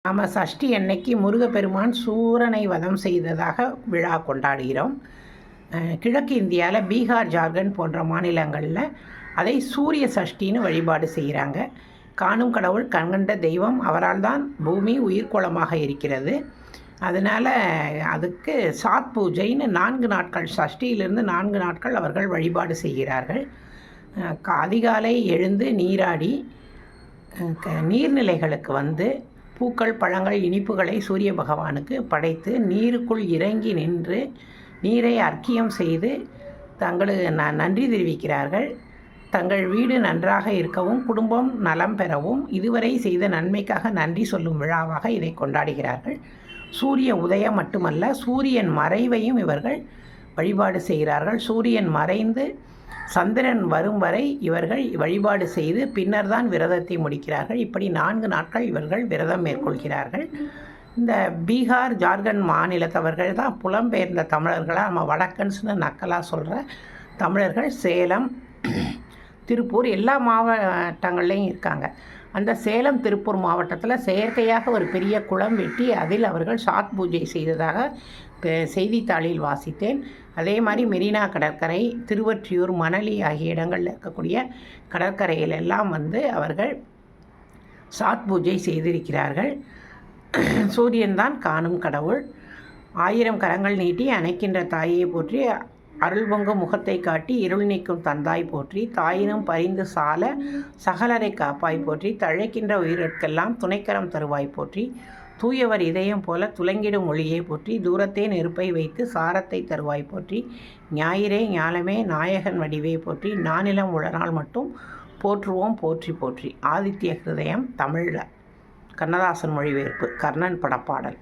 நாம் சஷ்டி அன்னைக்கு முருகப்பெருமான் சூரனை வதம் செய்ததாக விழா கொண்டாடுகிறோம். கிழக்கு இந்தியாவில் பீகார், ஜார்க்கண்ட் போன்ற மாநிலங்களில் அதை சூரிய சஷ்டின்னு வழிபாடு செய்கிறாங்க. காணும் கடவுள், கண்கண்ட தெய்வம், அவரால் தான் பூமி உயிர்கோளமாக இருக்கிறது. அதனால் அதுக்கு சாத் பூஜைன்னு 4 நாட்கள், சஷ்டியிலிருந்து 4 நாட்கள் அவர்கள் வழிபாடு செய்கிறார்கள். அதிகாலை எழுந்து நீராடி நீர்நிலைகளுக்கு வந்து பூக்கள், பழங்கள், இனிப்புகளை சூரிய பகவானுக்கு படைத்து நீருக்குள் இறங்கி நின்று நீரை அர்க்கியம் செய்து தங்களுக்கு நன்றி தெரிவிக்கிறார்கள். தங்கள் வீடு நன்றாக இருக்கவும், குடும்பம் நலம் பெறவும், இதுவரை செய்த நன்மைக்காக நன்றி சொல்லும் விழாவாக இதை கொண்டாடுகிறார்கள். சூரிய உதயம் மட்டுமல்ல, சூரியன் மறைவையும் இவர்கள் வழிபாடு செய்கிறார்கள். சூரியன் மறைந்து சந்திரன் வரும் வரை இவர்கள் வழிபாடு செய்து பின்னர் தான் விரதத்தை முடிக்கிறார்கள். இப்படி 4 நாட்கள் இவர்கள் விரதம் மேற்கொள்கிறார்கள். இந்த பீகார், ஜார்க்கண்ட் மாநிலத்தவர்கள் தான் புலம்பெயர்ந்த தமிழர்களாக, நம்ம வடக்கன்ஸ்னு நக்கலாக சொல்கிற தமிழர்கள் சேலம், திருப்பூர் எல்லா மாவட்டங்கள்லேயும் இருக்காங்க. அந்த சேலம், திருப்பூர் மாவட்டத்தில் செயற்கையாக ஒரு பெரிய குளம் வெட்டி அதில் அவர்கள் சாத் பூஜை செய்ததாக செய்தித்தாளில் வாசித்தேன். அதே மாதிரி மெரினா கடற்கரை, திருவொற்றியூர், மணலி ஆகிய இடங்களில் இருக்கக்கூடிய கடற்கரையில் எல்லாம் வந்து அவர்கள் சாத் பூஜை செய்திருக்கிறார்கள். சூரியன்தான் காணும் கடவுள். 1000 கரங்கள் நீட்டி அணைக்கின்ற தாயை போற்றி, அருள் பொங்கும் முகத்தை காட்டி இருள் நீக்கும் தந்தாய் போற்றி, தாயினும் பரிந்து சால சகலரை காப்பாய் போற்றி, தழைக்கின்ற உயிரிற்கெல்லாம் துணைக்கரம் தருவாய் போற்றி, தூயவர் இதயம் போல துலங்கிடும் ஒளியை போற்றி, தூரத்தே நெருப்பை வைத்து சாரத்தை தருவாய் போற்றி, ஞாயிறே ஞாலமே நாயகன் வடிவே போற்றி, நானிலம் உளனால் மட்டும் போற்றுவோம் போற்றி போற்றி. ஆதித்ய ஹிருதயம் தமிழில் கண்ணதாசன் மொழிபெயர்ப்பு, கர்ணன் படப்பாடல்.